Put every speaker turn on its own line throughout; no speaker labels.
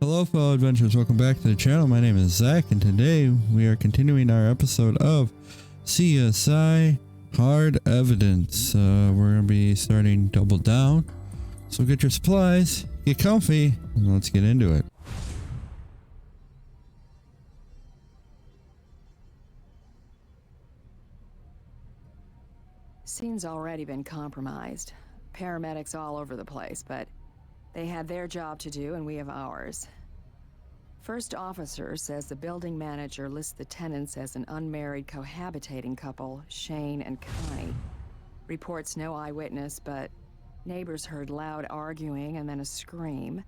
Hello fellow adventurers, welcome back to the channel. My name is Zach and today we are continuing our episode of CSI Hard Evidence. We're going to be starting Double Down. So get your supplies, get comfy, and let's get into it.
Scene's already been compromised. Paramedics all over the place, but they had their job to do and we have ours. First officer says the building manager lists the tenants as an unmarried cohabitating couple, Shane and Connie. Reports no eyewitness, but neighbors heard loud arguing and then a scream,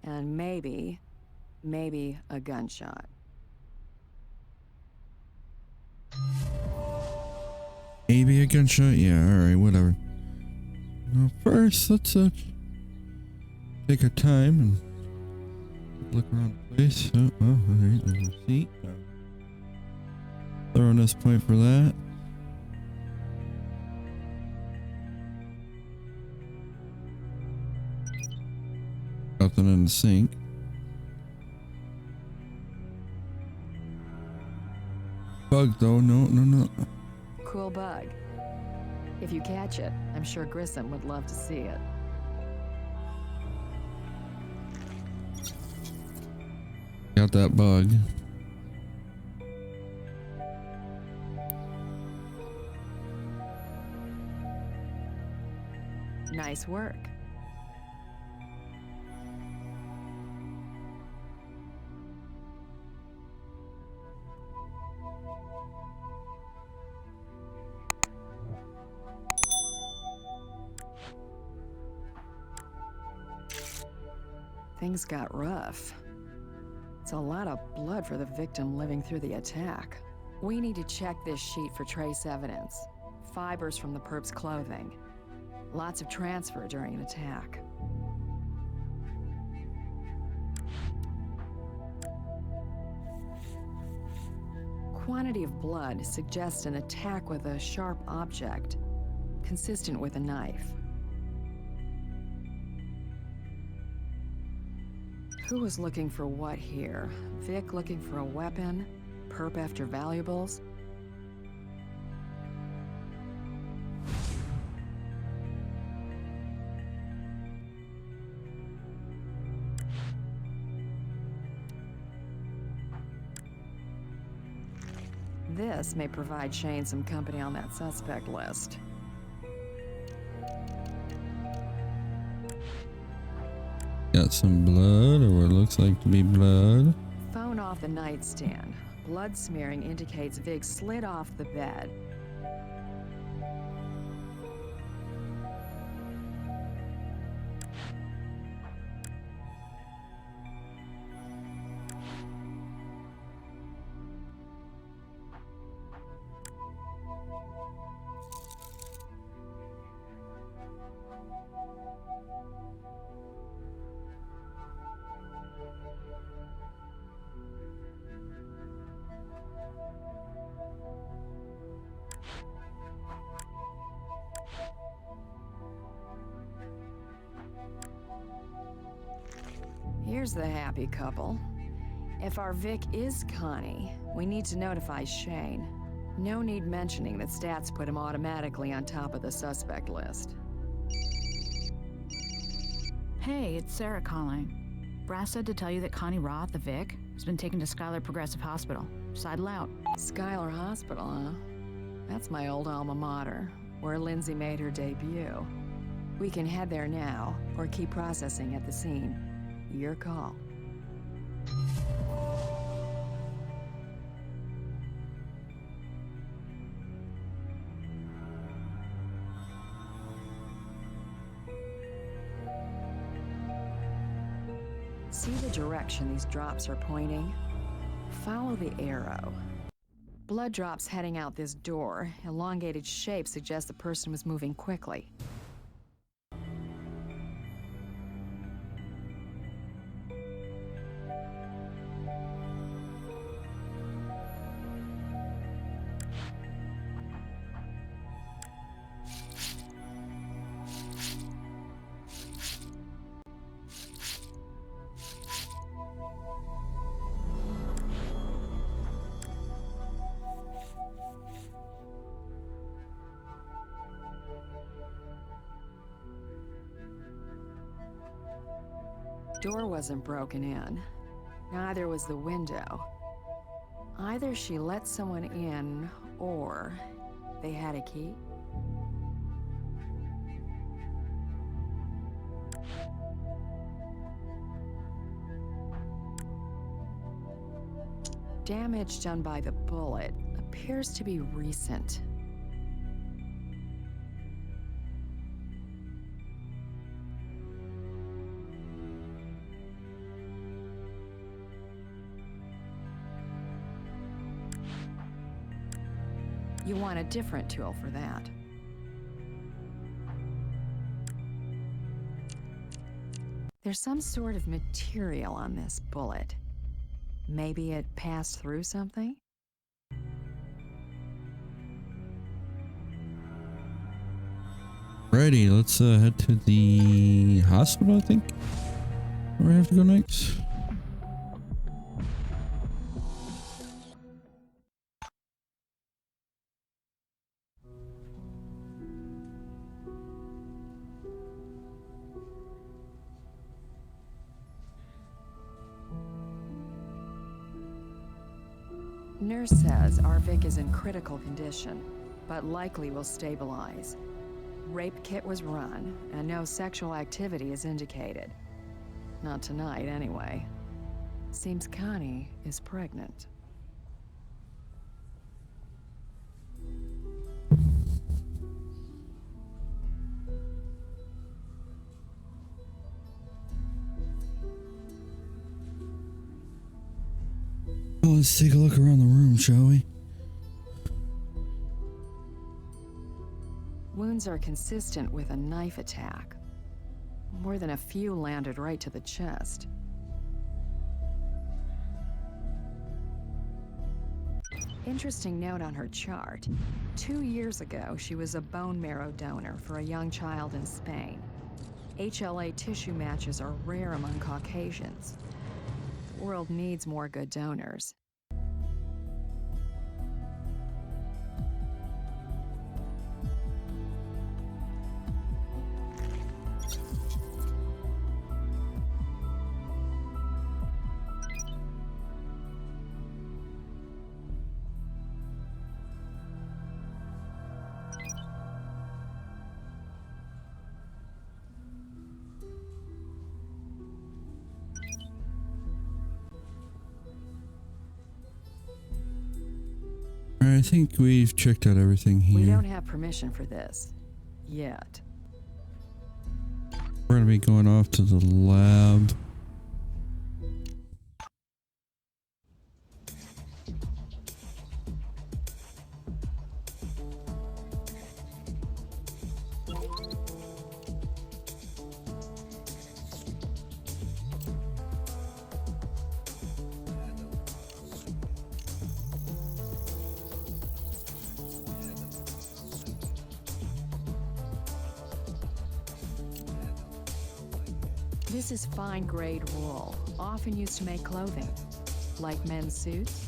and maybe a gunshot.
Maybe a gunshot? Yeah, alright, whatever. Well, first, let's take our time and look around the place. Oh, alright, there's a seat. Thoroughness point for that. Nothing in the sink. Bug though, no.
Cool bug. If you catch it, I'm sure Grissom would love to see it.
Got that bug.
Nice work. Things got rough. It's a lot of blood for the victim living through the attack. We need to check this sheet for trace evidence. Fibers from the perp's clothing. Lots of transfer during an attack. Quantity of blood suggests an attack with a sharp object, consistent with a knife. Who was looking for what here? Vic looking for a weapon? Perp after valuables? This may provide Shane some company on that suspect list.
Got some blood, or what looks like to be blood.
Phone off the nightstand. Blood smearing indicates Vic slid off the bed. Here's the happy couple. If our Vic is Connie, we need to notify Shane. No need mentioning that stats put him automatically on top of the suspect list.
Hey, it's Sarah calling. Brass said to tell you that Connie Roth, the Vic, has been taken to Schuyler Progressive Hospital. Sidle out.
Schuyler Hospital, huh? That's my old alma mater, where Lindsay made her debut. We can head there now, or keep processing at the scene. Your call. See the direction these drops are pointing? Follow the arrow. Blood drops heading out this door. Elongated shape suggests the person was moving quickly. Door wasn't broken in. Neither was the window. Either she let someone in, or they had a key. Damage done by the bullet appears to be recent. You want a different tool for that. There's some sort of material on this bullet. Maybe it passed through something?
Righty, let's head to the hospital, I think. Where we have to go next.
Nurse says our Vic is in critical condition, but likely will stabilize. Rape kit was run, and no sexual activity is indicated. Not tonight, anyway. Seems Connie is pregnant.
Well, let's take a look around the room, shall we?
Wounds are consistent with a knife attack. More than a few landed right to the chest. Interesting note on her chart. 2 years ago, she was a bone marrow donor for a young child in Spain. HLA tissue matches are rare among Caucasians. The world needs more good donors.
I think we've checked out everything here.
We don't have permission for this. Yet.
We're gonna be going off to the lab.
This is fine-grade wool, often used to make clothing, like men's suits.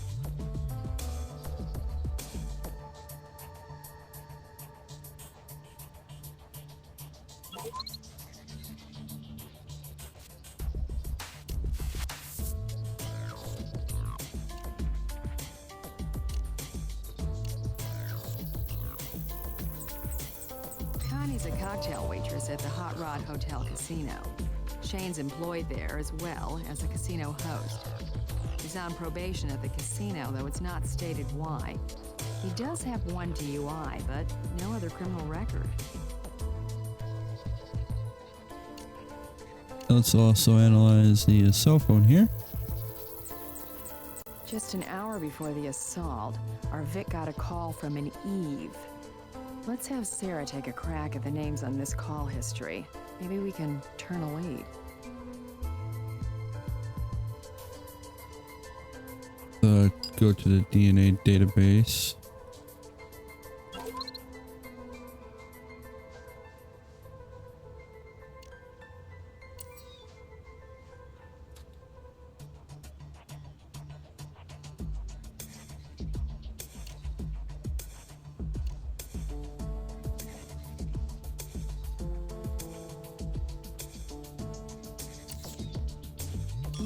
Connie's a cocktail waitress at the Hot Rod Hotel Casino. Shane's employed there as well as a casino host. He's on probation at the casino, though it's not stated why. He does have one DUI, but no other criminal record.
Let's also analyze the cell phone here.
Just an hour before the assault, our Vic got a call from an Eve. Let's have Sarah take a crack at the names on this call history. Maybe we can turn a lead.
Go to the DNA database.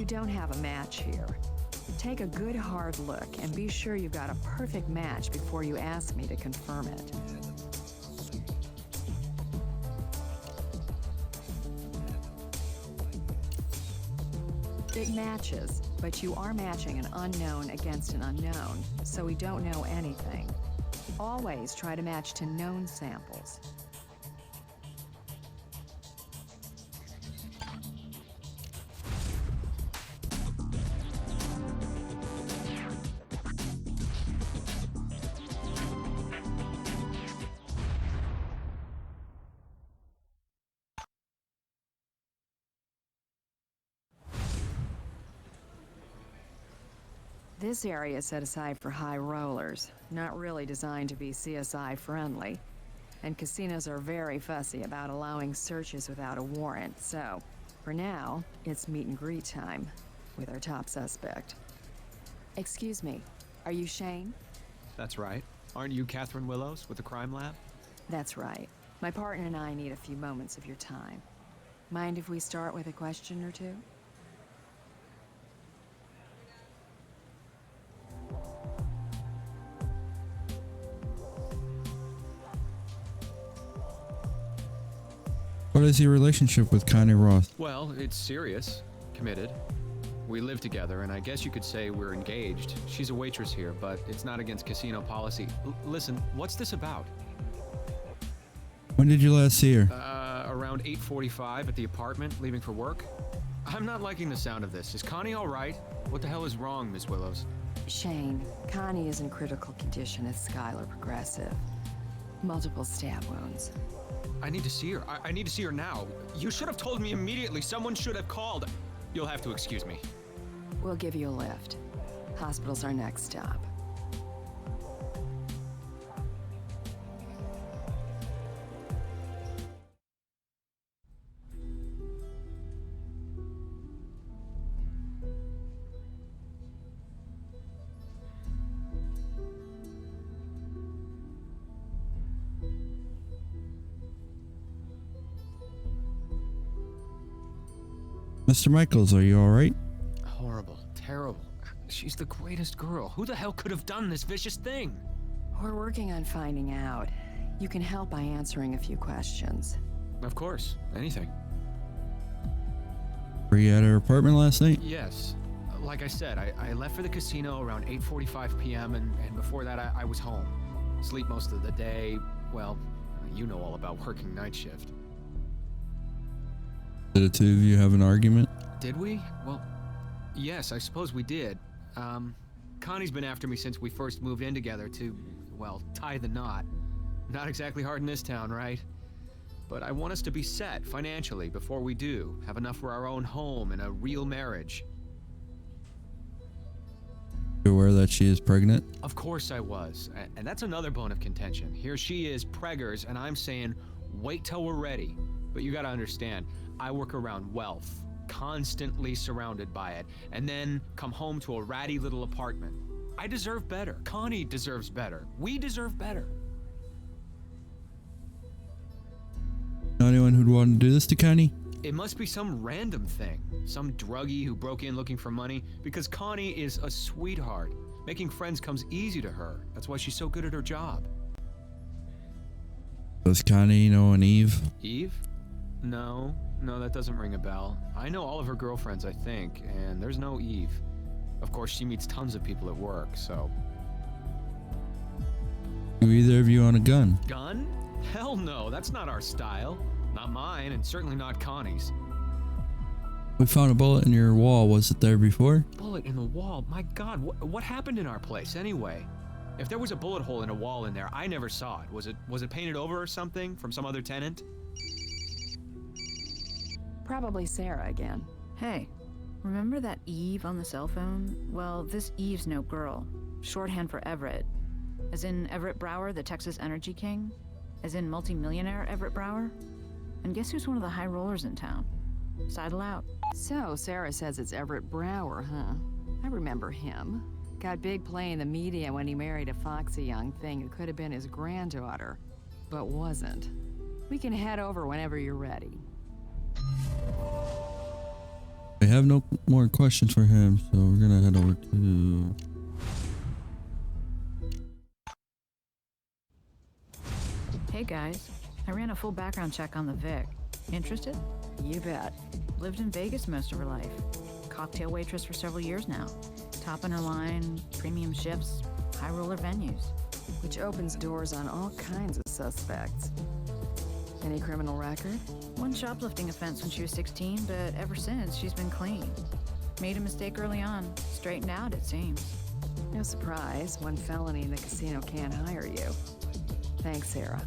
You don't have a match here. Take a good hard look and be sure you've got a perfect match before you ask me to confirm it. It matches, but you are matching an unknown against an unknown, so we don't know anything. Always try to match to known samples. This area is set aside for high rollers, not really designed to be CSI friendly. And casinos are very fussy about allowing searches without a warrant, so for now, it's meet and greet time with our top suspect. Excuse me, are you Shane?
That's right. Aren't you Catherine Willows with the crime lab?
That's right. My partner and I need a few moments of your time. Mind if we start with a question or two?
What is your relationship with Connie Roth?
Well, it's serious. Committed. We live together, and I guess you could say we're engaged. She's a waitress here, but it's not against casino policy. Listen, what's this about?
When did you last see her?
Around 8:45 at the apartment, leaving for work. I'm not liking the sound of this. Is Connie all right? What the hell is wrong, Miss Willows?
Shane, Connie is in critical condition as Skylar Progressive. Multiple stab wounds.
I need to see her. I need to see her now. You should have told me immediately. Someone should have called. You'll have to excuse me.
We'll give you a lift. Hospital's our next stop.
Mr. Michaels, are you alright?
Horrible. Terrible. She's the greatest girl. Who the hell could have done this vicious thing?
We're working on finding out. You can help by answering a few questions.
Of course. Anything.
Were you at her apartment last night?
Yes. Like I said, I left for the casino around 8:45 p.m. and before that I was home. Sleep most of the day. Well, you know all about working night shift.
Did the two of you have an argument?
Did we? Well, yes, I suppose we did. Connie's been after me since we first moved in together to, well, tie the knot. Not exactly hard in this town, right? But I want us to be set financially before we do. Have enough for our own home and a real marriage.
You aware that she is pregnant?
Of course I was. And that's another bone of contention. Here she is, preggers, and I'm saying, wait till we're ready. But you gotta understand, I work around wealth, constantly surrounded by it, and then come home to a ratty little apartment. I deserve better. Connie deserves better. We deserve better.
Know anyone who'd want to do this to Connie?
It must be some random thing. Some druggie who broke in looking for money, because Connie is a sweetheart. Making friends comes easy to her. That's why she's so good at her job.
Does Connie know an Eve?
Eve? No, that doesn't ring a bell. I know all of her girlfriends, I think, and there's no Eve. Of course, she meets tons of people at work, so...
Do either of you own a gun?
Gun? Hell no, that's not our style. Not mine, and certainly not Connie's.
We found a bullet in your wall. Was it there before?
Bullet in the wall? My God, what happened in our place, anyway? If there was a bullet hole in a wall in there, I never saw it. Was it painted over or something from some other tenant?
Probably Sarah again.
Hey, remember that Eve on the cell phone? Well, this Eve's no girl. Shorthand for Everett. As in Everett Brower, the Texas Energy King? As in multi-millionaire Everett Brower? And guess who's one of the high rollers in town? Sidle out.
So, Sarah says it's Everett Brower, huh? I remember him. Got big play in the media when he married a foxy young thing who could have been his granddaughter, but wasn't. We can head over whenever you're ready.
I have no more questions for him, so we're gonna head over to...
Hey guys, I ran a full background check on the Vic. Interested?
You bet.
Lived in Vegas most of her life. Cocktail waitress for several years now. Top in her line, premium shifts, high roller venues.
Which opens doors on all kinds of suspects. Any criminal record?
One shoplifting offense when she was 16, but ever since she's been clean. Made a mistake early on, straightened out it seems.
No surprise, one felony in the casino can't hire you. Thanks, Sarah.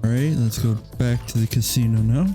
Alright, let's go back to the casino now.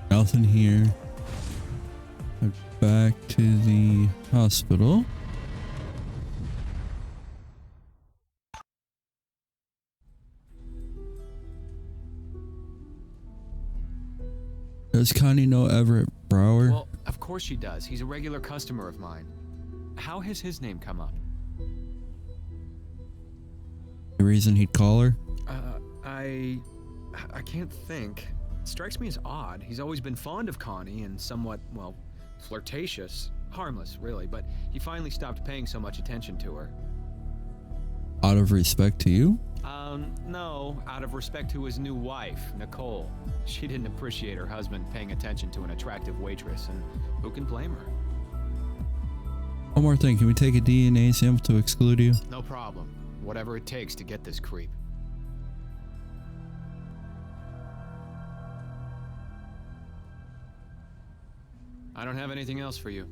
Nothing here. Back to the hospital. Does Connie know Everett Brower?
Well, of course she does. He's a regular customer of mine. How has his name come up?
The reason he'd call her?
I can't think. It strikes me as odd. He's always been fond of Connie and somewhat, well, flirtatious. Harmless, really, but he finally stopped paying so much attention to her.
Out of respect to you?
No, out of respect to his new wife, Nicole. She didn't appreciate her husband paying attention to an attractive waitress, and who can blame her?
One more thing, can we take a DNA sample to exclude you?
No problem. Whatever it takes to get this creep. I don't have anything else for you.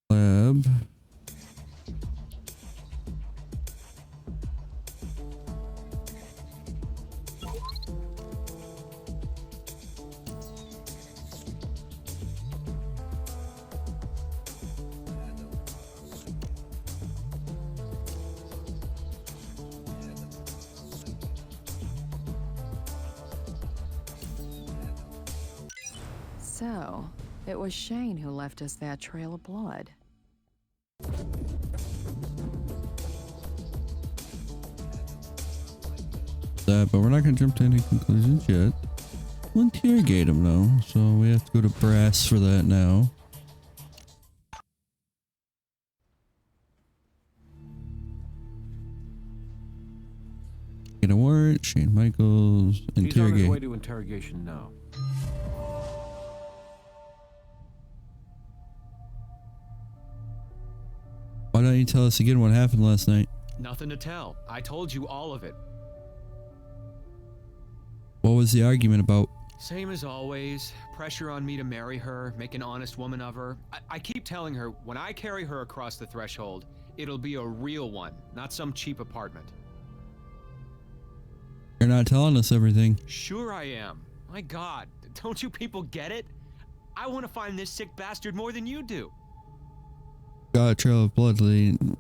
Lab.
So, it was Shane who left us that trail of blood.
That, but we're not gonna jump to any conclusions yet. We'll interrogate him though, so we have to go to brass for that now. Get a warrant, Shane Michaels,
He's on his
interrogate.
way to interrogation now.
Why don't you tell us again what happened last night?
Nothing to tell. I told you all of it.
What was the argument about?
Same as always. Pressure on me to marry her, make an honest woman of her. I keep telling her, when I carry her across the threshold, it'll be a real one, not some cheap apartment.
You're not telling us everything.
Sure I am. My God, don't you people get it? I want to find this sick bastard more than you do.
Got a trail of blood leading.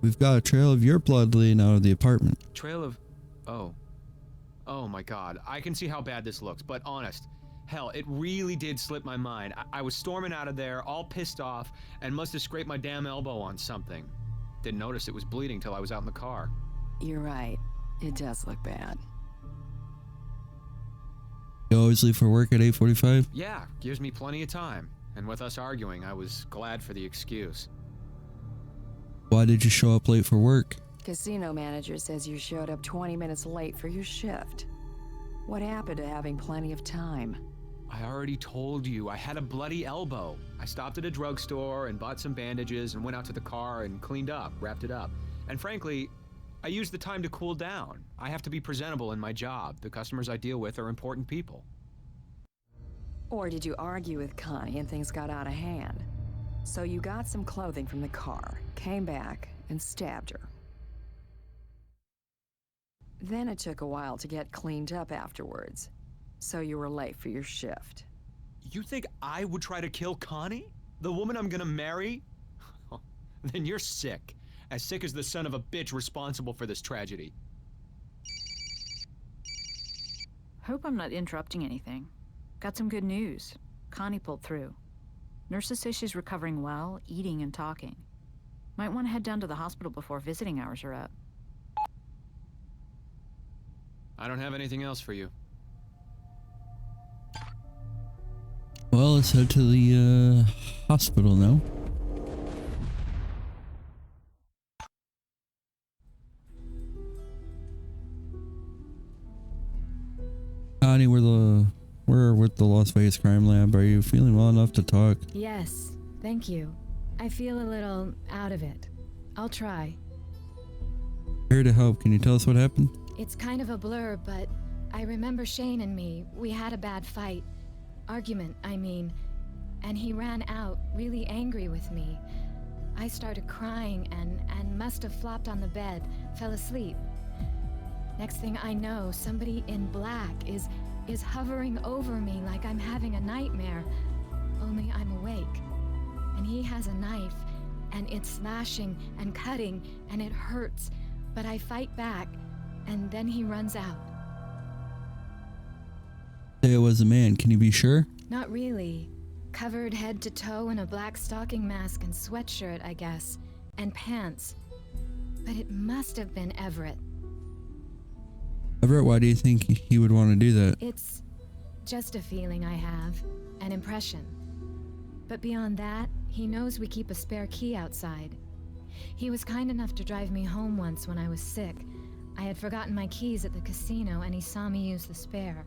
We've got a trail of your blood leading out of the apartment.
Trail of... Oh my God. I can see how bad this looks, but honest, Hell, it really did slip my mind. I was storming out of there, all pissed off, and must have scraped my damn elbow on something. Didn't notice it was bleeding till I was out in the car.
You're right. It does look bad.
You always leave for work at 8:45?
Yeah, gives me plenty of time. And with us arguing, I was glad for the excuse.
Why did you show up late for work?
Casino manager says you showed up 20 minutes late for your shift. What happened to having plenty of time?
I already told you, I had a bloody elbow. I stopped at a drugstore and bought some bandages and went out to the car and cleaned up, wrapped it up. And frankly, I used the time to cool down. I have to be presentable in my job. The customers I deal with are important people.
Or did you argue with Connie and things got out of hand? So you got some clothing from the car, came back, and stabbed her. Then it took a while to get cleaned up afterwards. So you were late for your shift.
You think I would try to kill Connie? The woman I'm gonna marry? Then you're sick. As sick as the son of a bitch responsible for this tragedy.
Hope I'm not interrupting anything. Got some good news. Connie pulled through. Nurses say she's recovering well, eating and talking. Might want to head down to the hospital before visiting hours are up.
I don't have anything else for you.
Well, let's head to the hospital now. Connie, we're with the Las Vegas Crime Lab. Are you feeling well enough to talk?
Yes, thank you. I feel a little out of it. I'll try.
Here to help. Can you tell us what happened?
It's kind of a blur, but I remember Shane and me. We had a bad fight. Argument, I mean. And he ran out, really angry with me. I started crying and must have flopped on the bed, fell asleep. Next thing I know, somebody in black is hovering over me like I'm having a nightmare. Only I'm awake. And he has a knife, and it's slashing and cutting, and it hurts. But I fight back, and then he runs out.
Say it was a man. Can you be sure?
Not really. Covered head to toe in a black stocking mask and sweatshirt, I guess. And pants. But it must have been Everett.
Everett, why do you think he would want to do that?
It's just a feeling I have. An impression. But beyond that, he knows we keep a spare key outside. He was kind enough to drive me home once when I was sick. I had forgotten my keys at the casino and he saw me use the spare.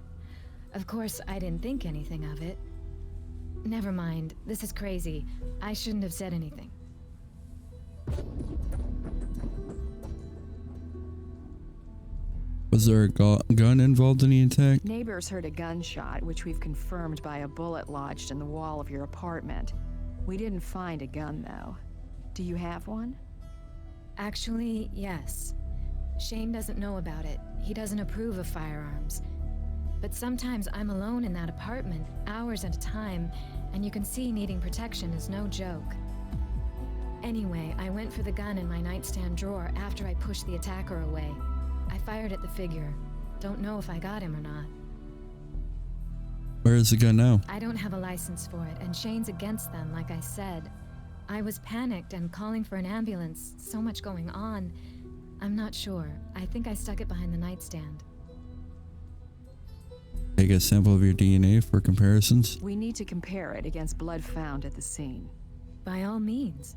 Of course, I didn't think anything of it. Never mind, this is crazy. I shouldn't have said anything.
Was there a gun involved in the attack?
Neighbors heard a gunshot, which we've confirmed by a bullet lodged in the wall of your apartment. We didn't find a gun, though. Do you have one?
Actually, yes. Shane doesn't know about it. He doesn't approve of firearms. But sometimes I'm alone in that apartment, hours at a time, and you can see needing protection is no joke. Anyway, I went for the gun in my nightstand drawer after I pushed the attacker away. I fired at the figure. Don't know if I got him or not.
Where is the gun now?
I don't have a license for it, and Shane's against them, like I said. I was panicked and calling for an ambulance. So much going on. I'm not sure. I think I stuck it behind the nightstand.
Take a sample of your DNA for comparisons.
We need to compare it against blood found at the scene.
By all means.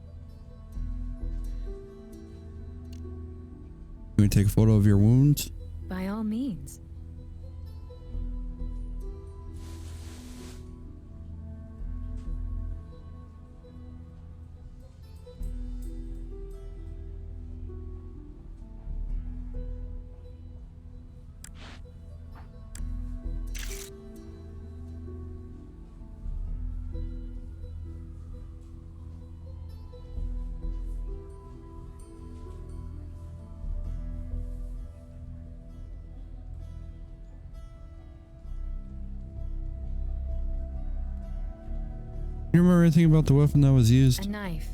Can we take a photo of your wounds?
By all means.
You remember anything about the weapon that was used?
A knife.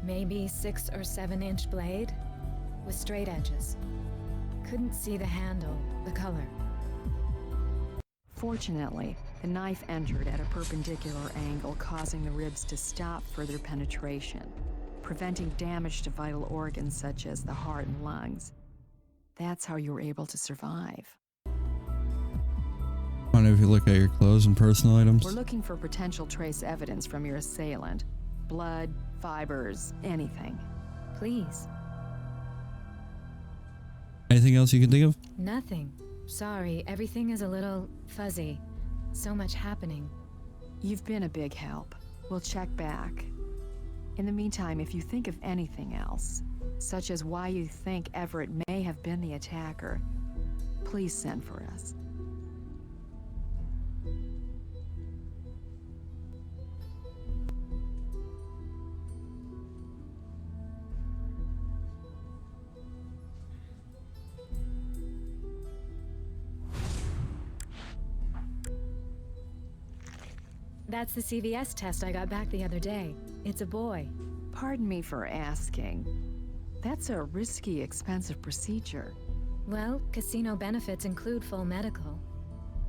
Maybe 6 or 7 inch blade. With straight edges. Couldn't see the handle, the color.
Fortunately, The knife entered at a perpendicular angle, causing the ribs to stop further penetration, preventing damage to vital organs such as the heart and lungs. That's how you were able to survive.
I wonder if you look at your clothes and personal items.
We're looking for potential trace evidence from your assailant. Blood, fibers, anything.
Please.
Anything else you can think of?
Nothing. Sorry, everything is a little fuzzy. So much happening.
You've been a big help. We'll check back. In the meantime, if you think of anything else, such as why you think Everett may have been the attacker, please send for us.
That's the CVS test I got back the other day. It's a boy.
Pardon me for asking. That's a risky, expensive procedure.
Well, casino benefits include full medical.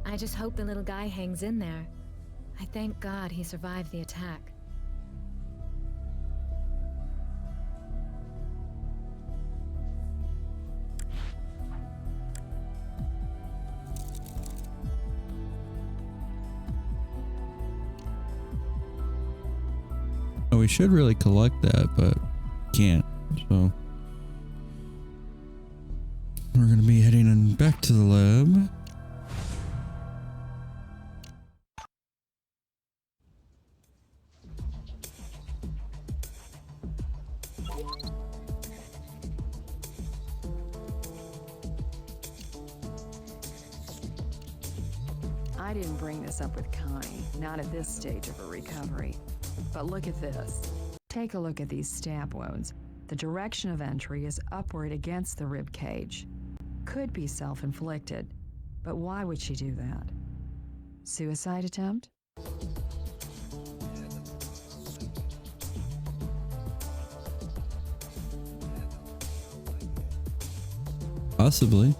I just hope the little guy hangs in there. I thank God he survived the attack.
Oh, we should really collect that, but can't. So we're gonna be heading on back to the lab.
I didn't bring this up with Connie, not at this stage of her recovery. But look at this. Take a look at these stab wounds. The direction of entry is upward against the rib cage. Could be self-inflicted, but why would she do that? Suicide attempt?
Possibly.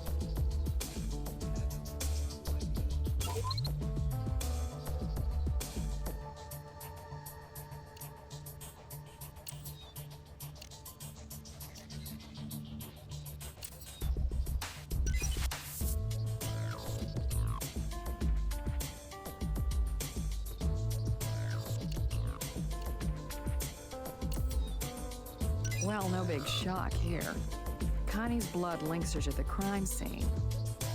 Well, no big shock here. Connie's blood links her to the crime scene,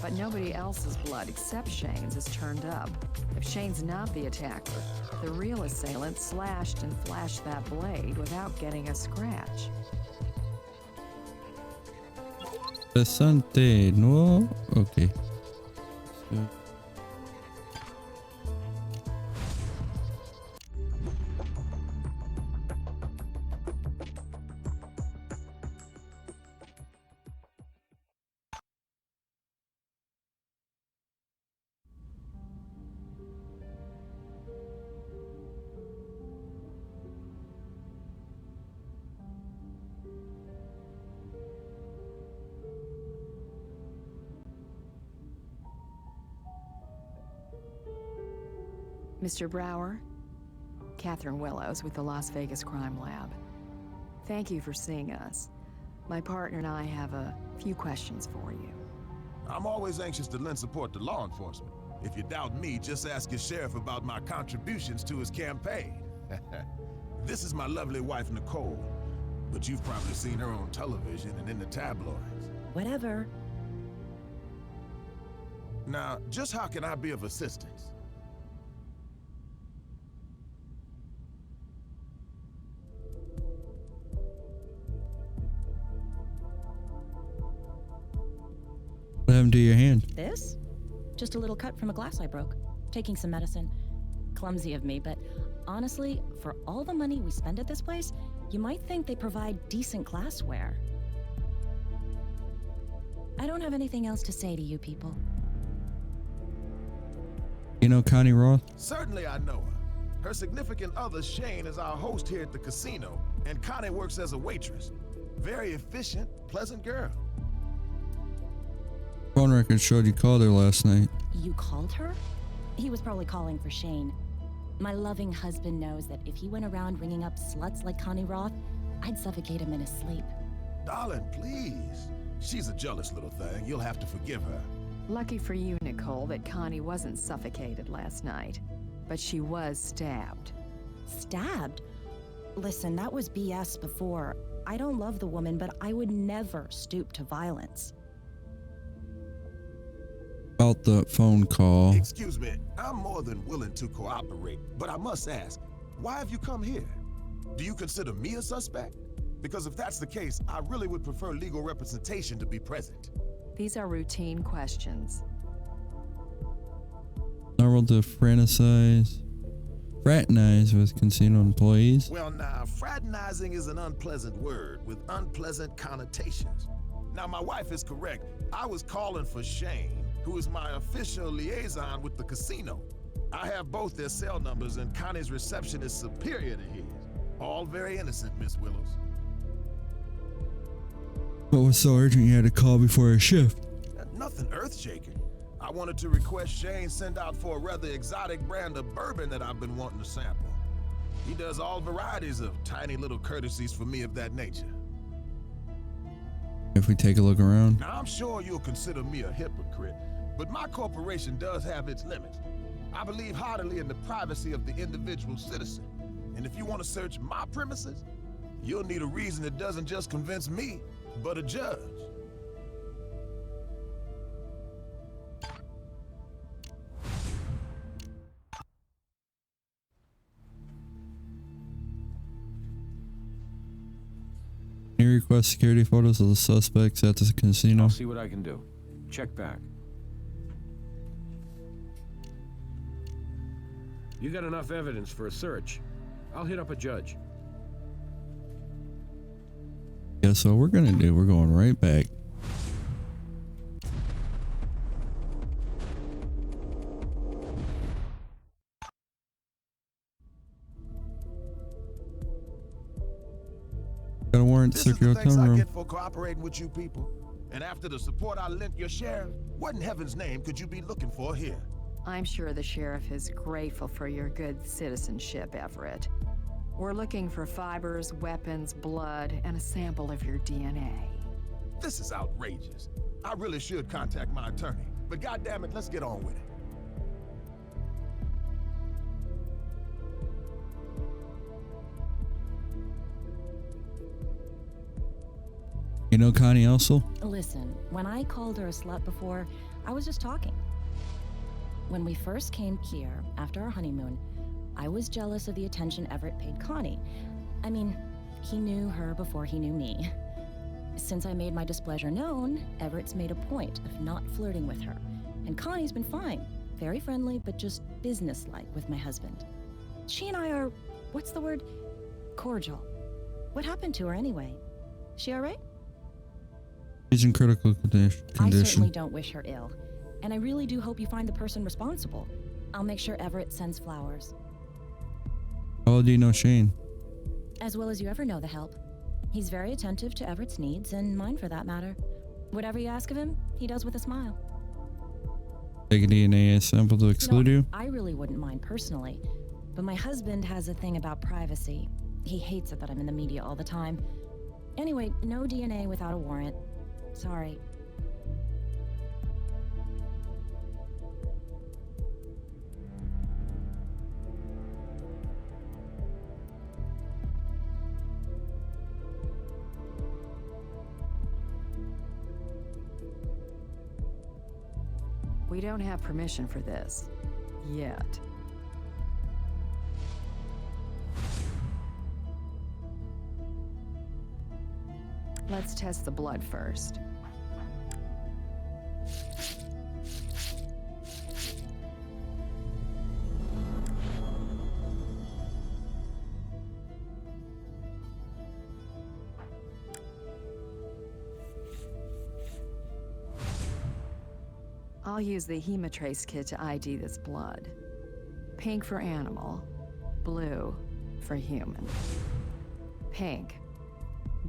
but nobody else's blood except Shane's is turned up. If Shane's not the attacker, the real assailant slashed and flashed that blade without getting a scratch.
Interesante, no? Okay. So
Mr. Brower, Catherine Willows with the Las Vegas Crime Lab. Thank you for seeing us. My partner and I have a few questions for you.
I'm always anxious to lend support to law enforcement. If you doubt me, just ask your sheriff about my contributions to his campaign. This is my lovely wife, Nicole. But you've probably seen her on television and in the tabloids.
Whatever.
Now, just how can I be of assistance?
what happened to your hand?
This? Just a little cut from a glass I broke. Taking some medicine. Clumsy of me, but honestly, for all the money we spend at this place, you might think they provide decent glassware. I don't have anything else to say to you people.
You know Connie Roth?
Certainly I know her. Her significant other, Shane, is our host here at the casino, and Connie works as a waitress. Very efficient, pleasant girl.
Phone record showed you called her last night.
You called her? He was probably calling for Shane. My loving husband knows that if he went around ringing up sluts like Connie Roth, I'd suffocate him in his sleep.
Darling, please. She's a jealous little thing. You'll have to forgive her.
Lucky for you, Nicole, that Connie wasn't suffocated last night. But she was stabbed.
Stabbed? Listen, that was BS before. I don't love the woman, but I would never stoop to violence.
About the phone call.
Excuse me, I'm more than willing to cooperate, but I must ask, why have you come here? Do you consider me a suspect? Because if that's the case, I really would prefer legal representation to be present.
These are routine questions.
Normal to fraternize with casino employees.
Well, now, fraternizing is an unpleasant word with unpleasant connotations. Now, my wife is correct. I was calling for Shane, who is my official liaison with the casino. I have both their cell numbers, and Connie's reception is superior to his. All very innocent, Miss Willows.
What was so urgent you had to call before a shift?
Nothing earth-shaking. I wanted to request Shane send out for a rather exotic brand of bourbon that I've been wanting to sample. He does all varieties of tiny little courtesies for me of that nature.
If we take a look around.
Now, I'm sure you'll consider me a hypocrite, but my corporation does have its limits. I believe heartily in the privacy of the individual citizen. And if you want to search my premises, you'll need a reason that doesn't just convince me, but a judge.
Can you request security photos of the suspects at the casino?
I'll see what I can do. Check back. You got enough evidence for a search. I'll hit up a judge.
Yeah, so we're gonna do, we're going right back. Got a warrant to
This is
circular
the thanks I
room.
get for cooperating with you people. And after the support I lent your sheriff, what in heaven's name could you be looking for here?
I'm sure the sheriff is grateful for your good citizenship, Everett. We're looking for fibers, weapons, blood, and a sample of your DNA.
This is outrageous. I really should contact my attorney, but goddammit, let's get on with it.
You know Connie also?
Listen, when I called her a slut before, I was just talking. When we first came here, after our honeymoon, I was jealous of the attention Everett paid Connie. I mean, he knew her before he knew me. Since I made my displeasure known, Everett's made a point of not flirting with her. And Connie's been fine. Very friendly, but just businesslike with my husband. She and I are, what's the word? Cordial. What happened to her anyway? She all right?
She's in critical
I certainly
condition.
don't wish her ill. And I really do hope you find the person responsible. I'll make sure Everett sends flowers.
How well do you know Shane?
As well as you ever know the help. He's very attentive to Everett's needs, and mine for that matter. Whatever you ask of him, he does with a smile.
Take a DNA sample to exclude you?
I really wouldn't mind personally, but my husband has a thing about privacy. He hates it that I'm in the media all the time. Anyway, no DNA without a warrant. Sorry.
We don't have permission for this. Yet. Let's test the blood first. I'll use the Hemotrace kit to ID this blood. Pink for animal, blue for human. Pink.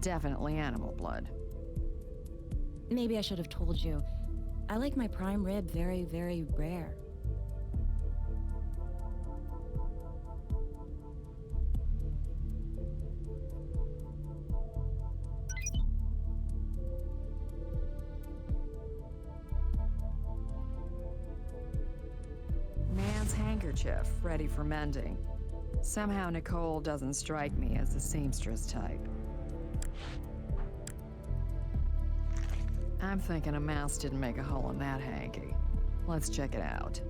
Definitely animal blood.
Maybe I should have told you. I like my prime rib very, very rare.
man's handkerchief, ready for mending. Somehow Nicole doesn't strike me as the seamstress type. I'm thinking a mouse didn't make a hole in that hanky. Let's check it out.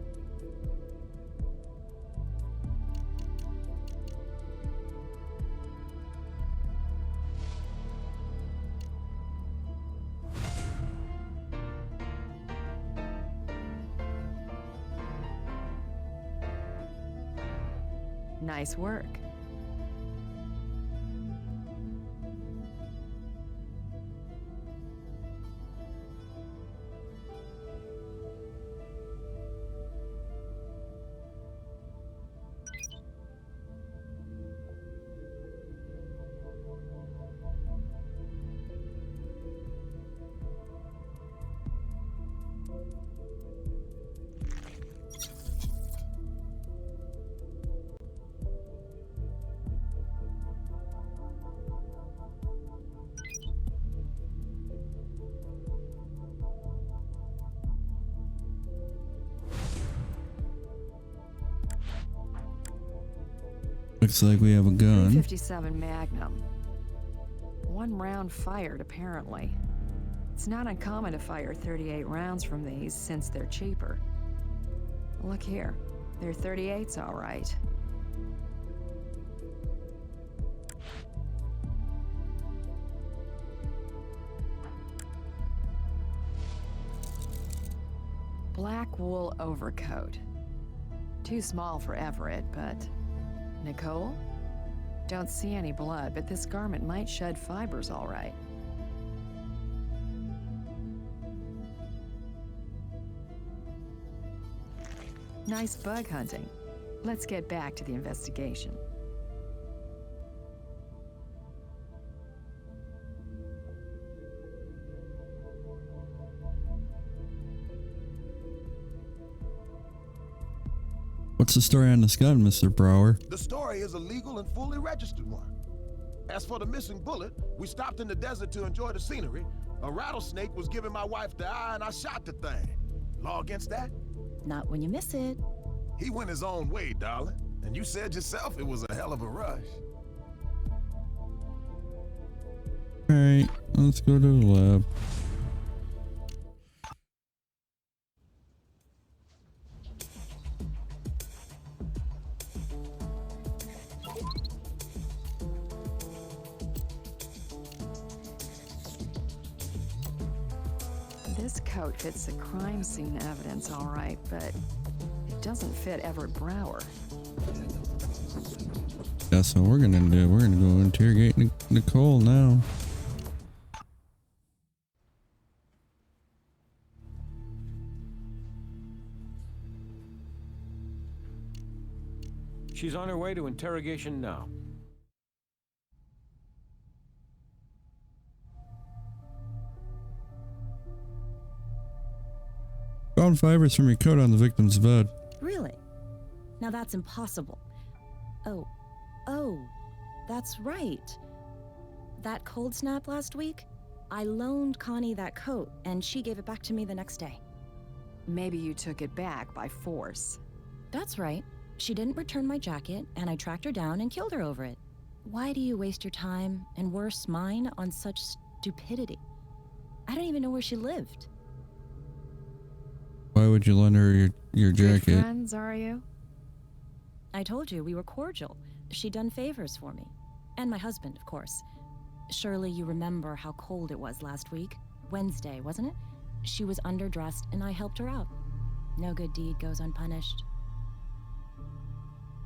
Nice work.
Looks like we have a gun.
57 Magnum. One round fired, apparently. It's not uncommon to fire 38 rounds from these since they're cheaper. Look here. They're 38s, all right. Black wool overcoat. Too small for Everett, but... Nicole? Don't see any blood, but this garment might shed fibers all right. Nice bug hunting. Let's get back to the investigation.
What's the story on this gun, Mr. Brower?
The story is a legal and fully registered one. As for the missing bullet, we stopped in the desert to enjoy the scenery. A rattlesnake was giving my wife the eye and I shot the thing. Law against that?
Not when you miss it.
He went his own way, darling. And you said yourself it was a hell of a rush.
Alright, let's go to the lab.
This coat fits the crime scene evidence all right, but it doesn't fit Everett Brower.
That's what we're gonna do. We're gonna go interrogate Nicole now.
She's on her way to interrogation now.
Found fibers from your coat on the victim's bed.
Really? Now that's impossible. Oh, that's right. That cold snap last week? I loaned Connie that coat, and she gave it back to me the next day.
Maybe you took it back by force.
That's right. She didn't return my jacket, and I tracked her down and killed her over it. Why do you waste your time, and worse, mine, on such stupidity? I don't even know where she lived.
Why would you lend her your
Good
jacket?
friends, are you?
I told you we were cordial. She'd done favors for me. And my husband, of course. Surely you remember how cold it was last week? Wednesday, wasn't it? She was underdressed and I helped her out. No good deed goes unpunished.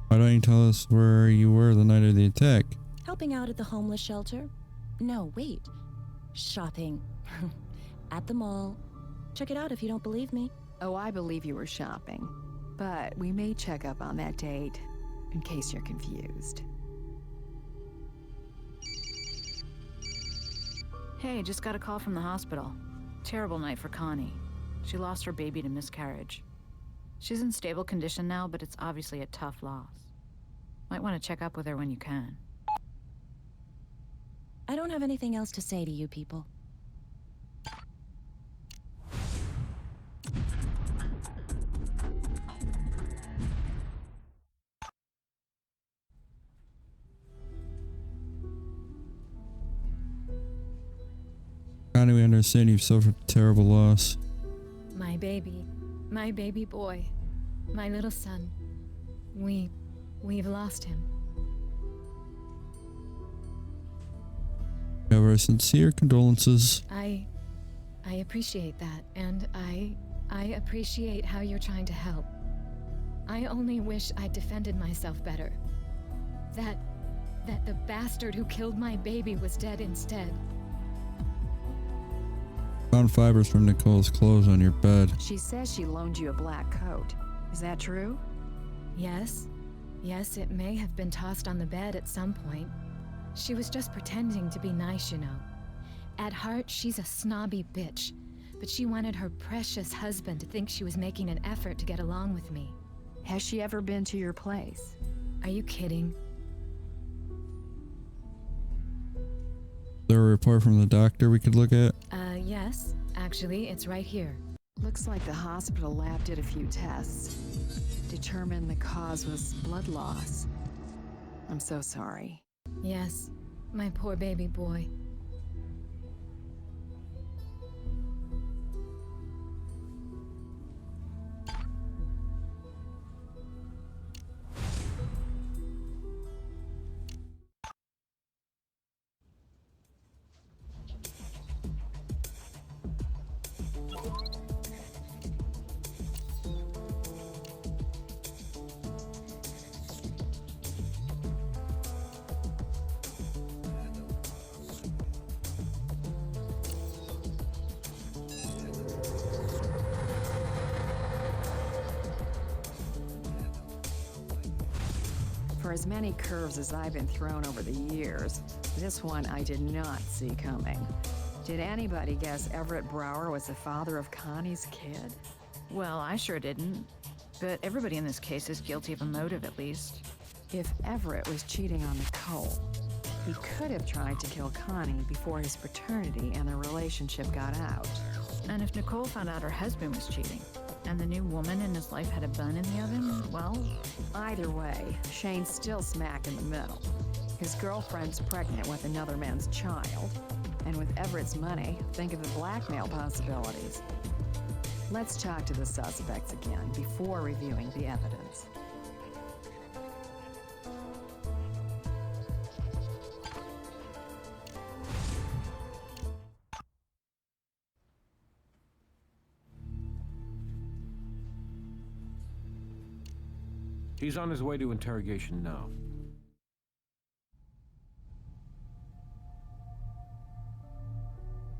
Why don't you tell us where you were the night of the attack?
Helping out at the homeless shelter? No, wait. Shopping. At the mall. Check it out if you don't believe me.
Oh, I believe you were shopping. But we may check up on that date in case you're confused.
Hey, just got a call from the hospital. Terrible night for Connie. She lost her baby to miscarriage. She's in stable condition now, but it's obviously a tough loss. Might want to check up with her when you can.
I don't have anything else to say to you people.
Connie, we understand you've suffered a terrible loss.
My baby boy, my little son. We've lost him.
We have our sincere condolences.
I appreciate that, and I appreciate how you're trying to help. I only wish I'd defended myself better. That the bastard who killed my baby was dead instead.
Found fibers from Nicole's clothes on your bed.
She says she loaned you a black coat. Is that true?
Yes, it may have been tossed on the bed at some point. She was just pretending to be nice, you know. At heart, she's a snobby bitch, but she wanted her precious husband to think she was making an effort to get along with me.
Has she ever been to your place?
Are you kidding?
Is there a report from the doctor we could look at?
Yes. Actually, it's right here.
Looks like the hospital lab did a few tests. Determined the cause was blood loss. I'm so sorry.
Yes, my poor baby boy.
For as many curves as I've been thrown over the years, this one I did not see coming. Did anybody guess Everett Brower was the father of Connie's kid?
Well, I sure didn't. But everybody in this case is guilty of a motive, at least.
If Everett was cheating on Nicole, he could have tried to kill Connie before his fraternity and their relationship got out.
And if Nicole found out her husband was cheating, and the new woman in his life had a bun in the oven, well...
Either way, Shane's still smack in the middle. His girlfriend's pregnant with another man's child, and with Everett's money, think of the blackmail possibilities. Let's talk to the suspects again before reviewing the evidence.
He's on his way to interrogation now.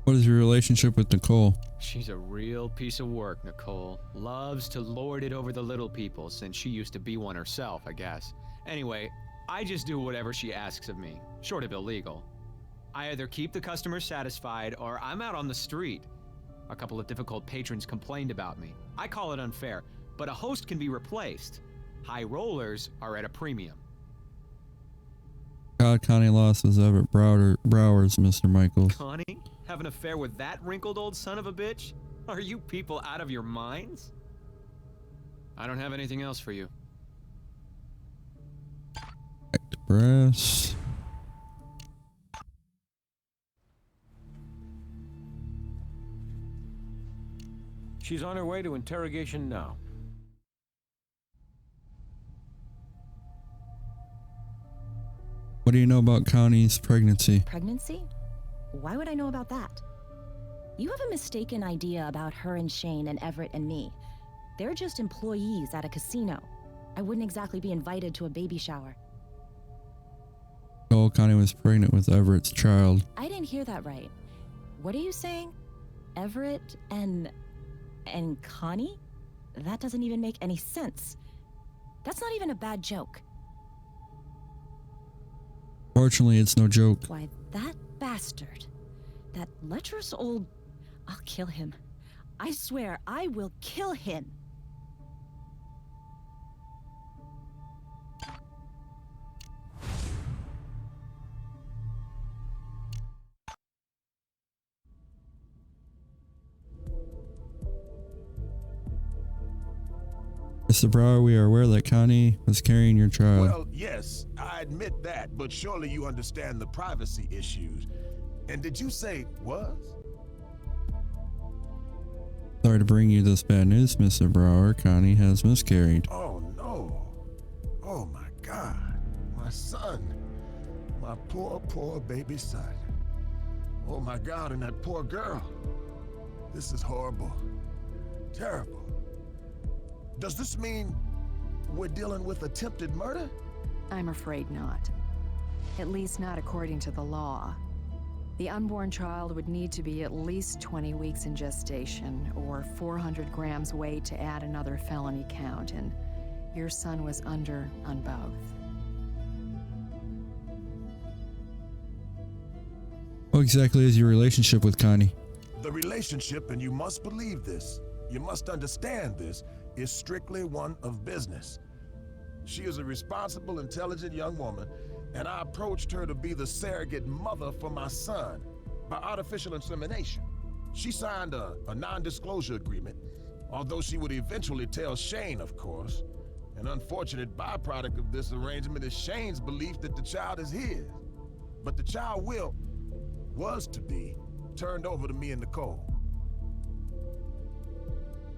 What is your relationship with Nicole?
She's a real piece of work, Nicole. Loves to lord it over the little people since she used to be one herself, I guess. Anyway, I just do whatever she asks of me, short of illegal. I either keep the customers satisfied or I'm out on the street. A couple of difficult patrons complained about me. I call it unfair, but a host can be replaced. High rollers are at a premium.
God, Connie lost was Everett Brower's, Mr. Michaels.
Connie? Have an affair with that wrinkled old son of a bitch? Are you people out of your minds? I don't have anything else for you.
Back to brass.
She's on her way to interrogation now.
What do you know about Connie's pregnancy?
Pregnancy? Why would I know about that? You have a mistaken idea about her and Shane and Everett and me. They're just employees at a casino. I wouldn't exactly be invited to a baby shower.
Oh, Connie was pregnant with Everett's child.
I didn't hear that right. What are you saying? Everett and Connie? That doesn't even make any sense. That's not even a bad joke.
Fortunately, it's no joke.
Why, that bastard. That lecherous old... I'll kill him. I swear, I will kill him.
Mr. Brower, we are aware that Connie was carrying your child.
Well, yes, I admit that, but surely you understand the privacy issues. And did you say was?
Sorry to bring you this bad news, Mr. Brower. Connie has miscarried.
Oh no. Oh my God. My son. My poor baby son. Oh my God, and that poor girl. This is horrible. Terrible. Does this mean we're dealing with attempted murder?
I'm afraid not. At least not according to the law. The unborn child would need to be at least 20 weeks in gestation, or 400 grams weight to add another felony count, and your son was under on both.
What exactly is your relationship with Connie?
The relationship, and you must believe this, you must understand this, is strictly one of business. She is a responsible, intelligent young woman, and I approached her to be the surrogate mother for my son by artificial insemination. She signed a non-disclosure agreement, although she would eventually tell Shane, of course. An unfortunate byproduct of this arrangement is Shane's belief that the child is his. But the child was to be, turned over to me and Nicole.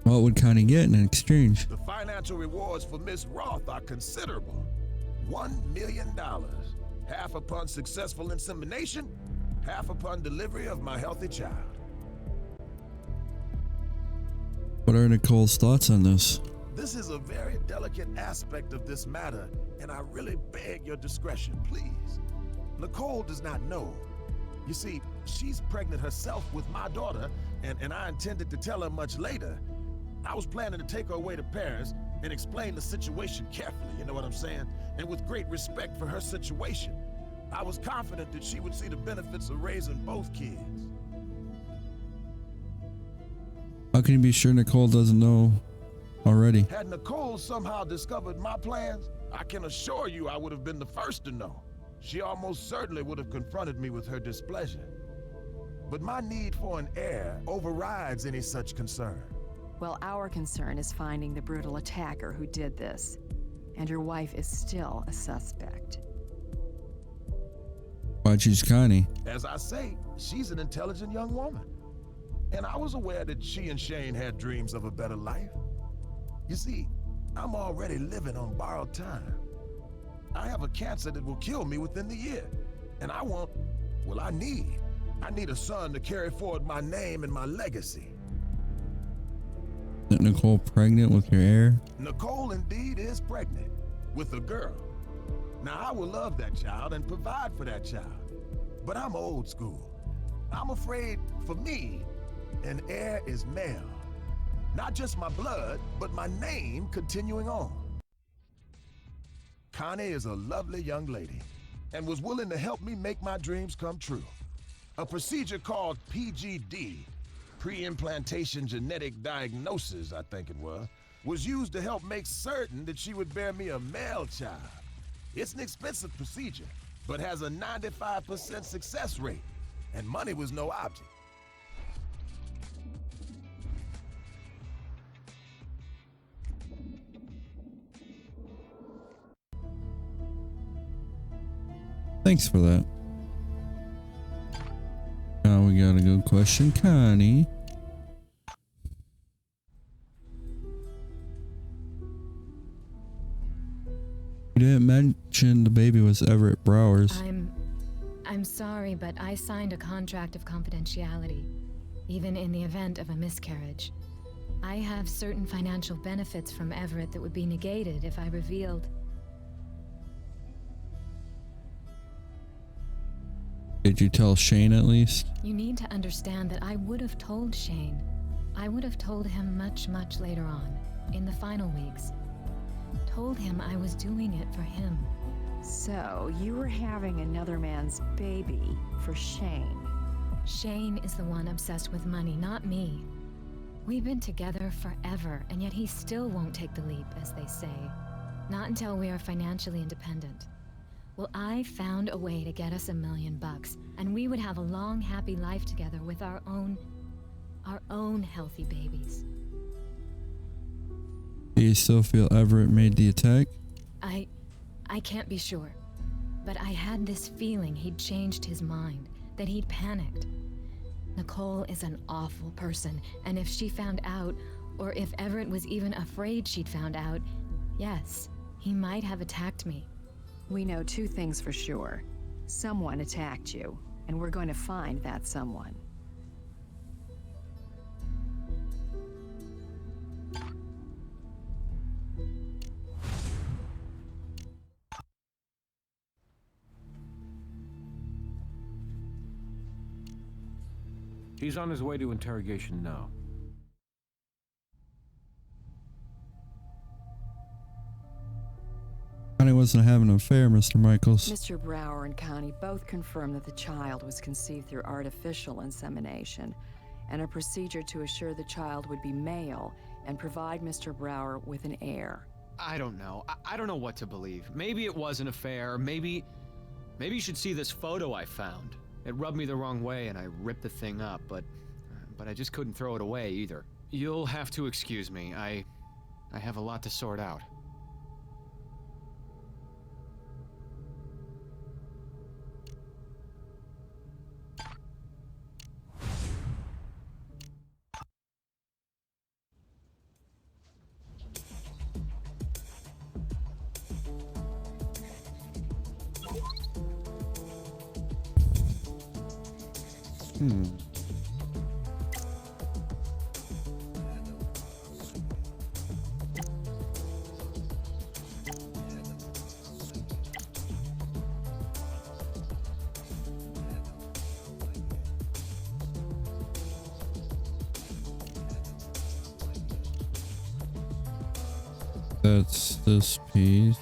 What would Connie get in exchange?
The financial rewards for Miss Roth are considerable. $1 million, half upon successful insemination, half upon delivery of my healthy child.
What are Nicole's thoughts on this?
This is a very delicate aspect of this matter, and I really beg your discretion, please. Nicole does not know. You see, she's pregnant herself with my daughter, and I intended to tell her much later. I was planning to take her away to Paris and explain the situation carefully, you know what I'm saying? And with great respect for her situation. I was confident that she would see the benefits of raising both kids.
How can you be sure Nicole doesn't know already?
Had Nicole somehow discovered my plans, I can assure you I would have been the first to know. She almost certainly would have confronted me with her displeasure. But my need for an heir overrides any such concern.
Well, our concern is finding the brutal attacker who did this. And your wife is still a suspect.
Why choose Connie?
As I say, she's an intelligent young woman. And I was aware that she and Shane had dreams of a better life. You see, I'm already living on borrowed time. I have a cancer that will kill me within the year. And I need a son to carry forward my name and my legacy.
Is Nicole pregnant with your heir?
Nicole indeed is pregnant with a girl. Now I will love that child and provide for that child. But I'm old school. I'm afraid for me, an heir is male. Not just my blood, but my name continuing on. Connie is a lovely young lady and was willing to help me make my dreams come true. A procedure called PGD, pre-implantation genetic diagnosis, I think it was used to help make certain that she would bear me a male child. It's an expensive procedure, but has a 95% success rate, and money was no object.
Thanks for that. Now we gotta go question Connie. You didn't mention the baby was Everett Brower's.
I'm sorry, but I signed a contract of confidentiality, even in the event of a miscarriage. I have certain financial benefits from Everett that would be negated if I revealed.
Did you tell Shane at least?
You need to understand that I would have told Shane. I would have told him much, much later on, in the final weeks. Told him I was doing it for him.
So, you were having another man's baby for Shane.
Shane is the one obsessed with money, not me. We've been together forever, and yet he still won't take the leap, as they say. Not until we are financially independent. Well, I found a way to get us $1 million, and we would have a long, happy life together with our own healthy babies.
Do you still feel Everett made the attack?
I can't be sure, but I had this feeling he'd changed his mind, that he'd panicked. Nicole is an awful person, and if she found out, or if Everett was even afraid she'd found out, yes, he might have attacked me.
We know two things for sure. Someone attacked you, and we're going to find that someone.
He's on his way to interrogation now.
Connie wasn't having an affair, Mr. Michaels.
Mr. Brower and Connie both confirmed that the child was conceived through artificial insemination, and a procedure to assure the child would be male and provide Mr. Brower with an heir.
I don't know. I don't know what to believe. Maybe it was an affair. Maybe you should see this photo I found. It rubbed me the wrong way and I ripped the thing up, but I just couldn't throw it away either. You'll have to excuse me. I have a lot to sort out.
That's this piece.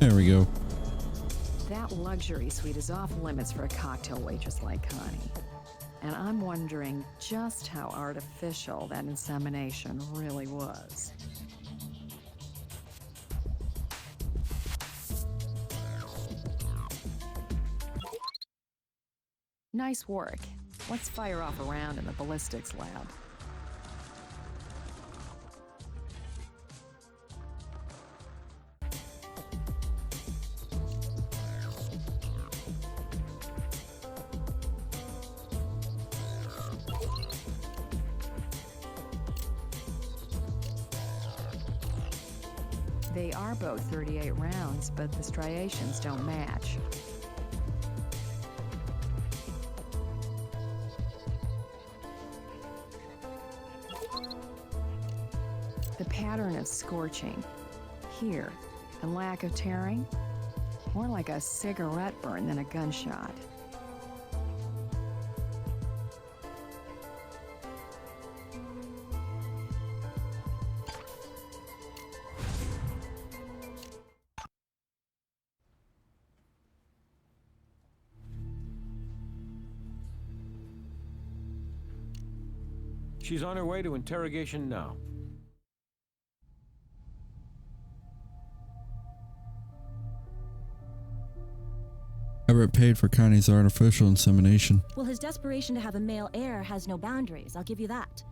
There we go.
That luxury suite is off limits for a cocktail waitress like Connie. And I'm wondering just how artificial that insemination really was. Nice work. Let's fire off a round in the ballistics lab. They are both 38 rounds, but the striations don't match. The pattern of scorching here and lack of tearing, more like a cigarette burn than a gunshot.
She's on her way to interrogation now.
Everett paid for Connie's artificial insemination.
Well, his desperation to have a male heir has no boundaries, I'll give you that.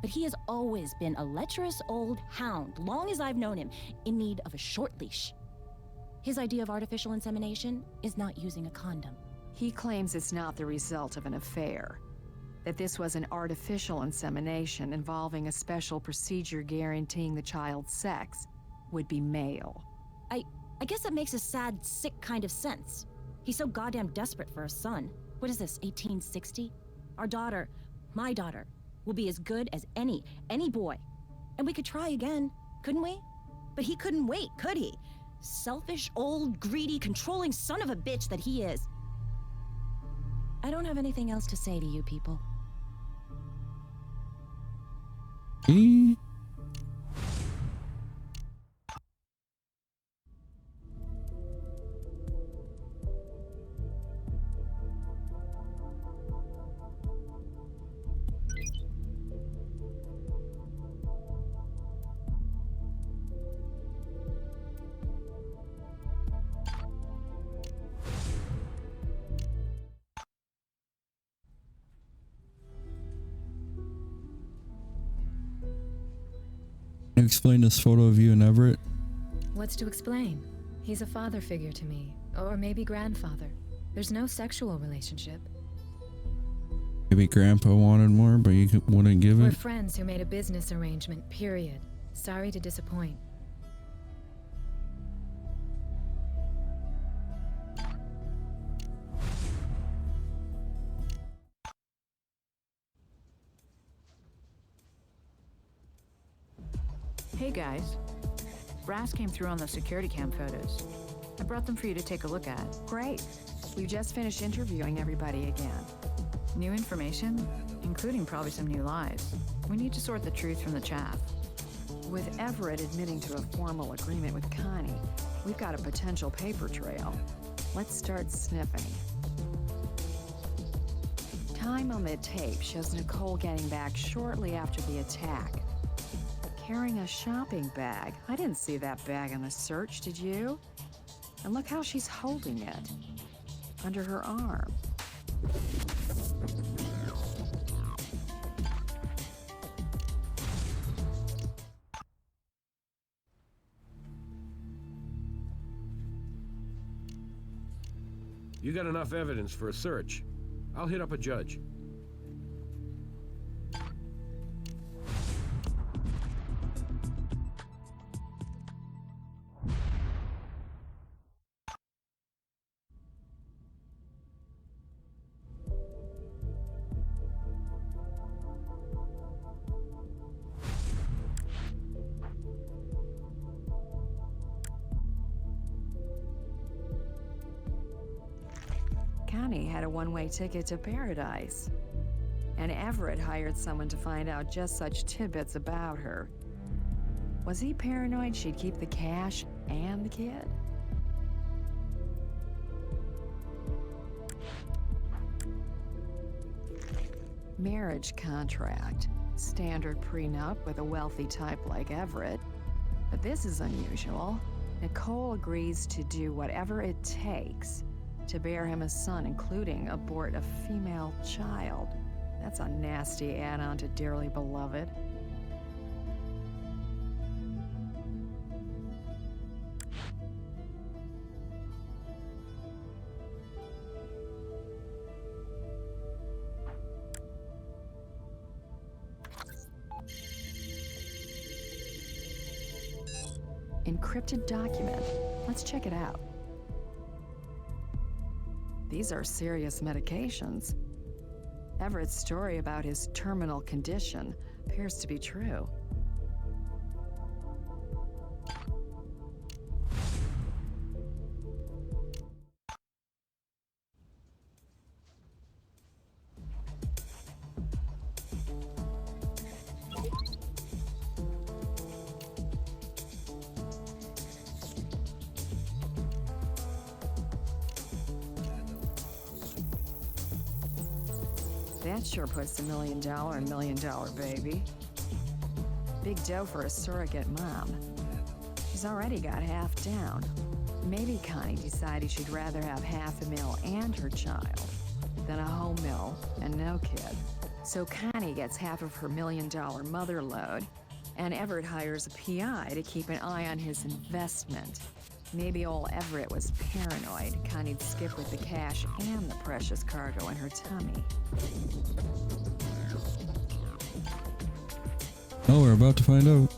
But he has always been a lecherous old hound, long as I've known him, in need of a short leash. His idea of artificial insemination is not using a condom.
He claims it's not the result of an affair. That this was an artificial insemination involving a special procedure guaranteeing the child's sex would be male.
I guess that makes a sad, sick kind of sense. He's so goddamn desperate for a son. What is this, 1860? Our daughter, my daughter, will be as good as any boy. And we could try again, couldn't we? But he couldn't wait, could he? Selfish, old, greedy, controlling son of a bitch that he is. I don't have anything else to say to you people.
E? Can you explain this photo of you and Everett?
What's to explain? He's a father figure to me, or maybe grandfather. There's no sexual relationship.
Maybe Grandpa wanted more, but you wouldn't give
We're
it?
friends who made a business arrangement, period. Sorry to disappoint.
Hey guys. Brass came through on the security cam photos. I brought them for you to take a look at.
Great. We just finished interviewing everybody again.
New information, including probably some new lies. We need to sort the truth from the chaff.
With Everett admitting to a formal agreement with Connie, we've got a potential paper trail. Let's start sniffing. Time on the tape shows Nicole getting back shortly after the attack. Carrying a shopping bag. I didn't see that bag in the search, did you? And look how she's holding it. Under her arm.
You got enough evidence for a search. I'll hit up a judge.
Connie had a one-way ticket to paradise. And Everett hired someone to find out just such tidbits about her. Was he paranoid she'd keep the cash and the kid? Marriage contract. Standard prenup with a wealthy type like Everett. But this is unusual. Nicole agrees to do whatever it takes to bear him a son, including abort a female child. That's a nasty add-on to Dearly Beloved. Encrypted document. Let's check it out. These are serious medications. Everett's story about his terminal condition appears to be true. That sure puts the $1 million baby. Big dough for a surrogate mom. She's already got half down. Maybe Connie decided she'd rather have $500,000 and her child than a whole mill and no kid. So Connie gets half of her $1 million mother load, and Everett hires a PI to keep an eye on his investment. Maybe old Everett was paranoid. Connie'd skip with the cash and the precious cargo in her tummy.
Oh, we're about to find out.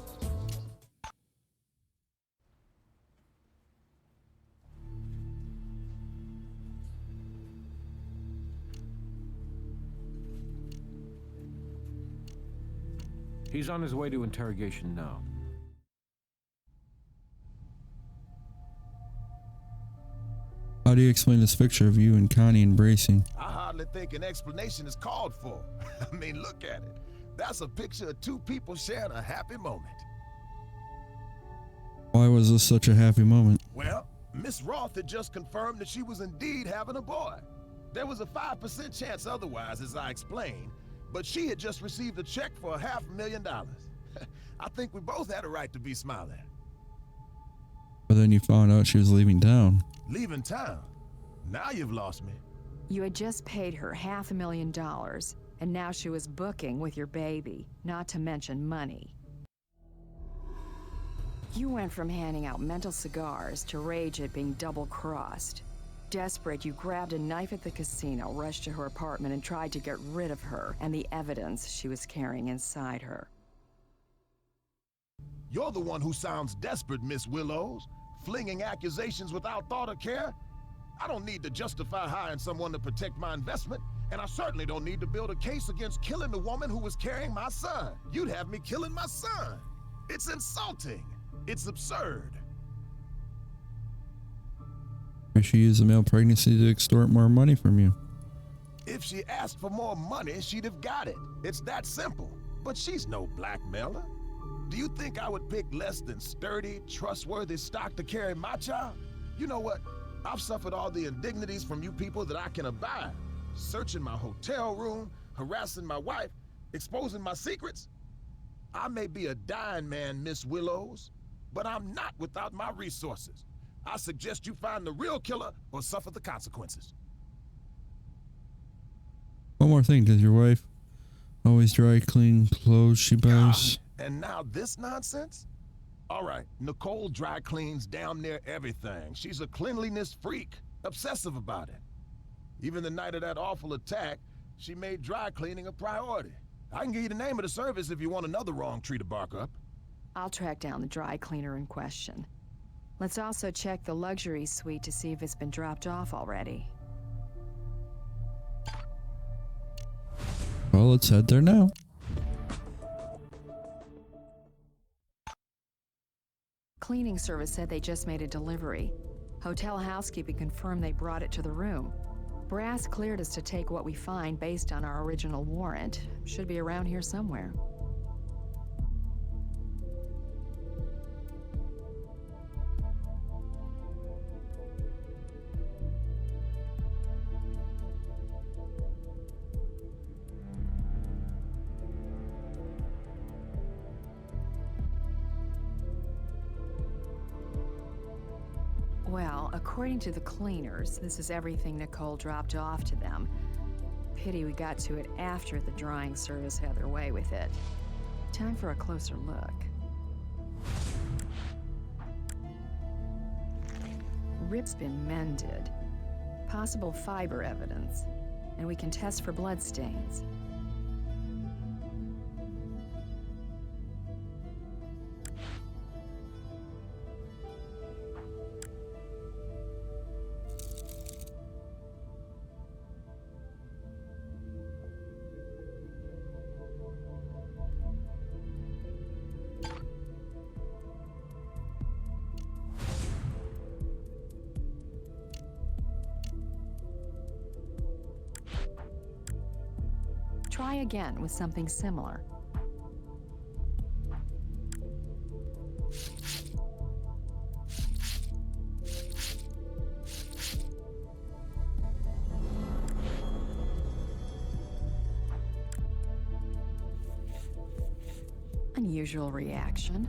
He's on his way to interrogation now.
How do you explain this picture of you and Connie embracing?
I hardly think an explanation is called for. I mean, look at it. That's a picture of two people sharing a happy moment.
Why was this such a happy moment?
Well, Miss Roth had just confirmed that she was indeed having a boy. There was a 5% chance otherwise, as I explained, but she had just received a check for $500,000. I think we both had a right to be smiling.
But then you found out she was leaving town.
Leaving town? Now you've lost me.
You had just paid her $500,000, and now she was booking with your baby, not to mention money. You went from handing out mental cigars to rage at being double-crossed. Desperate, you grabbed a knife at the casino, rushed to her apartment, and tried to get rid of her and the evidence she was carrying inside her.
You're the one who sounds desperate, Miss Willows, flinging accusations without thought or care. I don't need to justify hiring someone to protect my investment, and I certainly don't need to build a case against killing the woman who was carrying my son. You'd have me killing my son. It's insulting. It's absurd.
She used the male pregnancy to extort more money from you.
If she asked for more money, she'd have got it. It's that simple. But she's no blackmailer. Do you think I would pick less than sturdy, trustworthy stock to carry my child? You know what? I've suffered all the indignities from you people that I can abide. Searching my hotel room, harassing my wife, exposing my secrets. I may be a dying man, Miss Willows, but I'm not without my resources. I suggest you find the real killer or suffer the consequences.
One more thing, does your wife always dry clean clothes she buys?
God, and now this nonsense? All right, Nicole dry cleans damn near everything. She's a cleanliness freak, obsessive about it. Even the night of that awful attack, she made dry cleaning a priority. I can give you the name of the service if you want another wrong tree to bark up.
I'll track down the dry cleaner in question. Let's also check the luxury suite to see if it's been dropped off already.
Well, let's head there now.
Cleaning service said they just made a delivery. Hotel housekeeping confirmed they brought it to the room. Brass cleared us to take what we find based on our original warrant. Should be around here somewhere. Well, according to the cleaners, this is everything Nicole dropped off to them. Pity we got to it after the drying service had their way with it. Time for a closer look. Rip's been mended. Possible fiber evidence. And we can test for blood stains. Try again with something similar. Unusual reaction.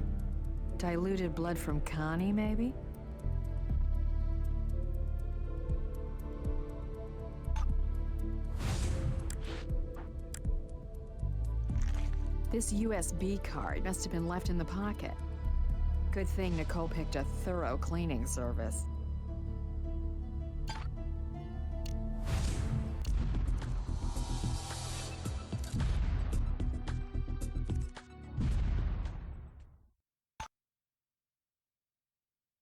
Diluted blood from Connie, maybe? This USB card must have been left in the pocket. Good thing Nicole picked a thorough cleaning service.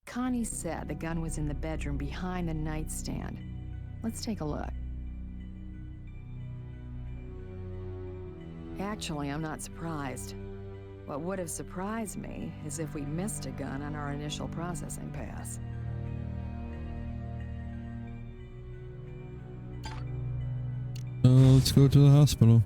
Connie said the gun was in the bedroom behind the nightstand. Let's take a look. Actually, I'm not surprised. What would have surprised me is if we missed a gun on our initial processing pass.
Let's go to the hospital.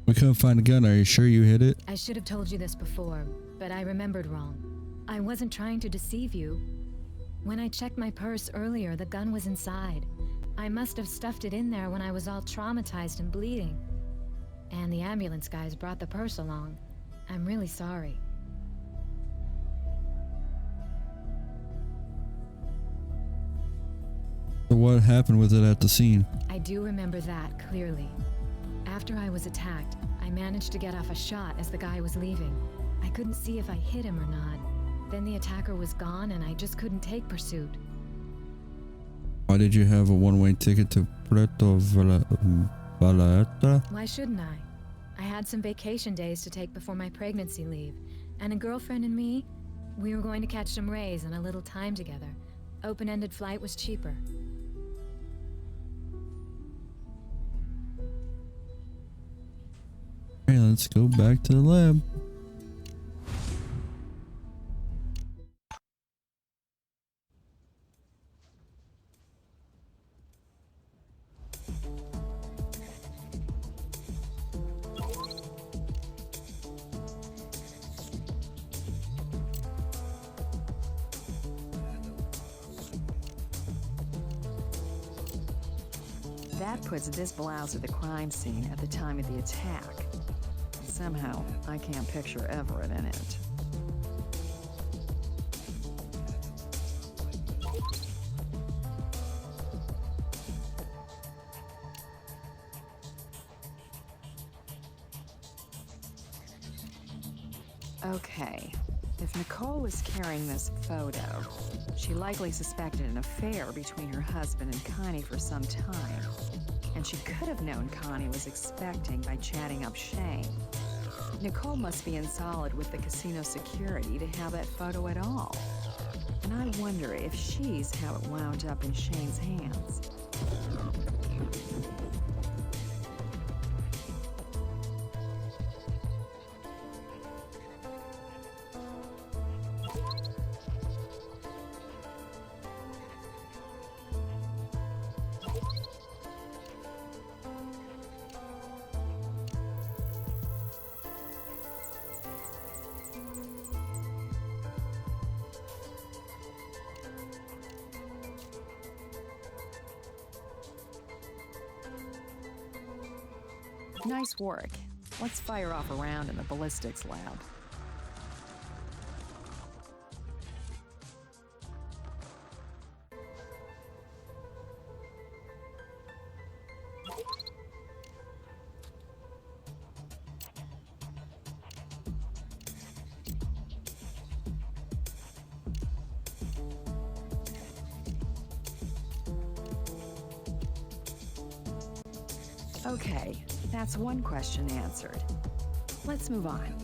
We couldn't find a gun. Are you sure you hit it?
I should have told you this before, but I remembered wrong. I wasn't trying to deceive you. When I checked my purse earlier, the gun was inside. I must have stuffed it in there when I was all traumatized and bleeding. And the ambulance guys brought the purse along. I'm really sorry.
So what happened with it at the scene?
I do remember that clearly. After I was attacked, I managed to get off a shot as the guy was leaving. I couldn't see if I hit him or not. Then the attacker was gone and I just couldn't take pursuit.
Why did you have a one-way ticket to Puerto Vallarta?
Why shouldn't I? I had some vacation days to take before my pregnancy leave, and a girlfriend and me, we were going to catch some rays and a little time together. Open-ended flight was cheaper.
Alright, let's go back to the lab.
That puts this blouse at the crime scene at the time of the attack. Somehow, I can't picture Everett in it. Okay, if Nicole was carrying this photo, she likely suspected an affair between her husband and Connie for some time. And she could have known Connie was expecting by chatting up Shane. Nicole must be in solid with the casino security to have that photo at all. And I wonder if she's how it wound up in Shane's hands. Nice work. Let's fire off a round in the ballistics lab. Okay, that's one question answered. Let's move on.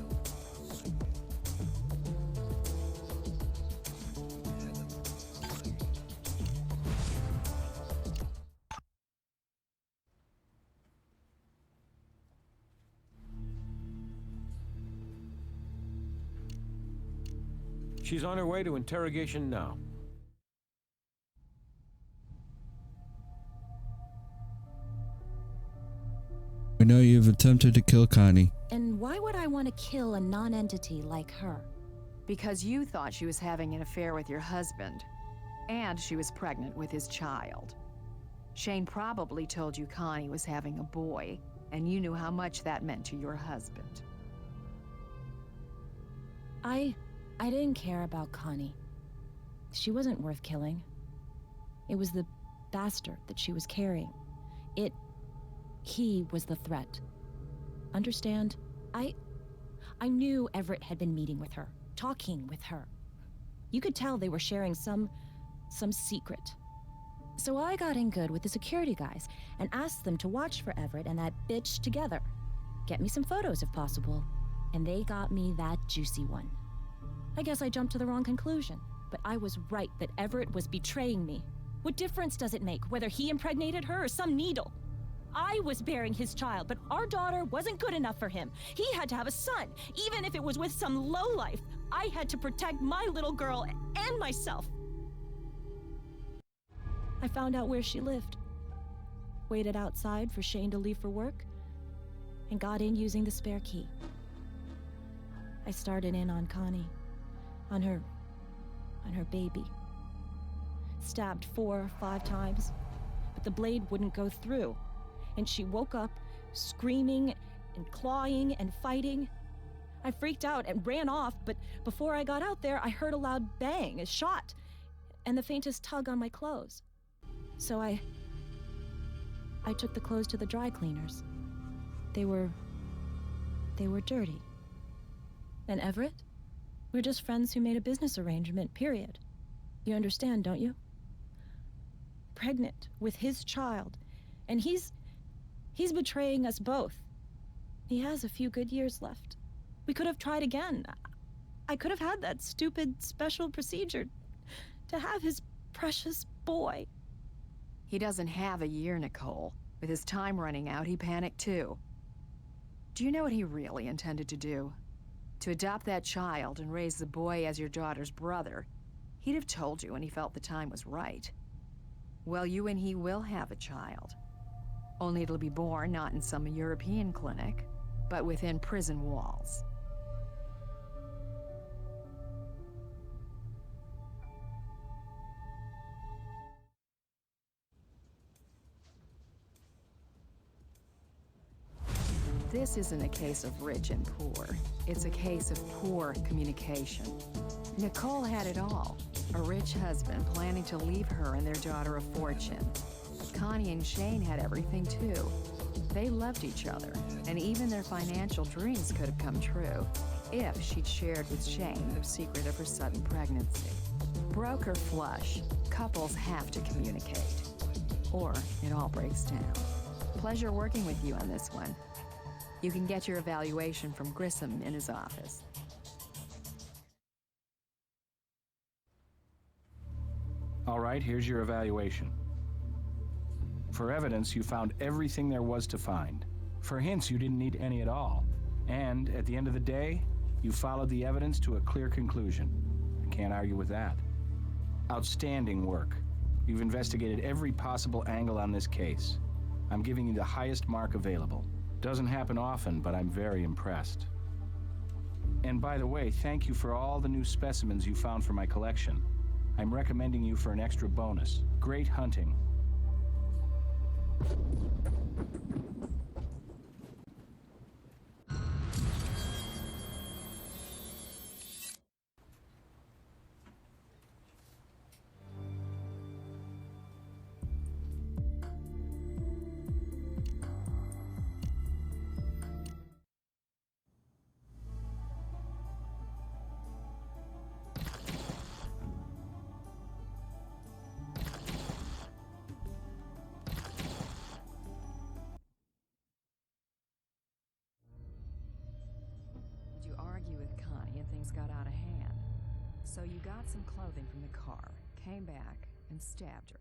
She's on her way to interrogation now.
We know you've attempted to kill Connie.
And why would I want to kill a non-entity like her?
Because you thought she was having an affair with your husband, and she was pregnant with his child. Shane probably told you Connie was having a boy, and you knew how much that meant to your husband.
I didn't care about Connie. She wasn't worth killing. It was the bastard that she was carrying. He was the threat. Understand? I knew Everett had been meeting with her, talking with her. You could tell they were sharing some secret. So I got in good with the security guys and asked them to watch for Everett and that bitch together. Get me some photos if possible. And they got me that juicy one. I guess I jumped to the wrong conclusion, but I was right that Everett was betraying me. What difference does it make whether he impregnated her or some needle? I was bearing his child, but our daughter wasn't good enough for him. He had to have a son, even if it was with some lowlife. I had to protect my little girl and myself. I found out where she lived, waited outside for Shane to leave for work, and got in using the spare key. I started in on Connie, on her baby. Stabbed 4 or 5 times, but the blade wouldn't go through. And she woke up, screaming and clawing and fighting. I freaked out and ran off, but before I got out there, I heard a loud bang, a shot, and the faintest tug on my clothes. So I took the clothes to the dry cleaners. They were dirty. And Everett? We're just friends who made a business arrangement, period. You understand, don't you? Pregnant with his child, and he's betraying us both. He has a few good years left. We could have tried again. I could have had that stupid special procedure to have his precious boy.
He doesn't have a year, Nicole. With his time running out, he panicked too. Do you know what he really intended to do? To adopt that child and raise the boy as your daughter's brother. He'd have told you when he felt the time was right. Well, you and he will have a child. Only it'll be born not in some European clinic, but within prison walls. This isn't a case of rich and poor. It's a case of poor communication. Nicole had it all. A rich husband planning to leave her and their daughter a fortune. Connie and Shane had everything too. They loved each other, and even their financial dreams could have come true if she'd shared with Shane the secret of her sudden pregnancy. Broke or flush, couples have to communicate, or it all breaks down. Pleasure working with you on this one. You can get your evaluation from Grissom in his office.
All right, here's your evaluation. For evidence, you found everything there was to find. For hints, you didn't need any at all. And at the end of the day, you followed the evidence to a clear conclusion. I can't argue with that. Outstanding work. You've investigated every possible angle on this case. I'm giving you the highest mark available. Doesn't happen often, but I'm very impressed. And by the way, thank you for all the new specimens you found for my collection. I'm recommending you for an extra bonus. Great hunting.
You argue with Connie and things got out of hand. So you got some clothing from the car, came back, and stabbed her.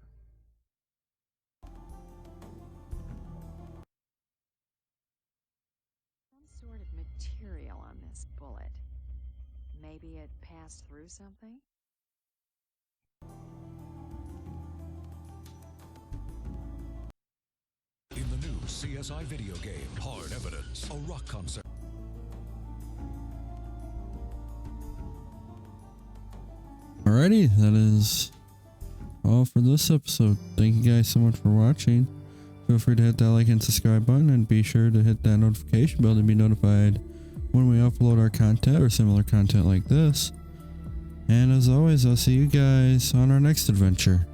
Some sort of material on this bullet. Maybe it passed through something?
In the new CSI video game, Hard Evidence, a rock concert.
Alrighty, that is all for this episode. Thank you guys so much for watching. Feel free to hit that like and subscribe button, and be sure to hit that notification bell to be notified when we upload our content or similar content like this. And as always, I'll see you guys on our next adventure.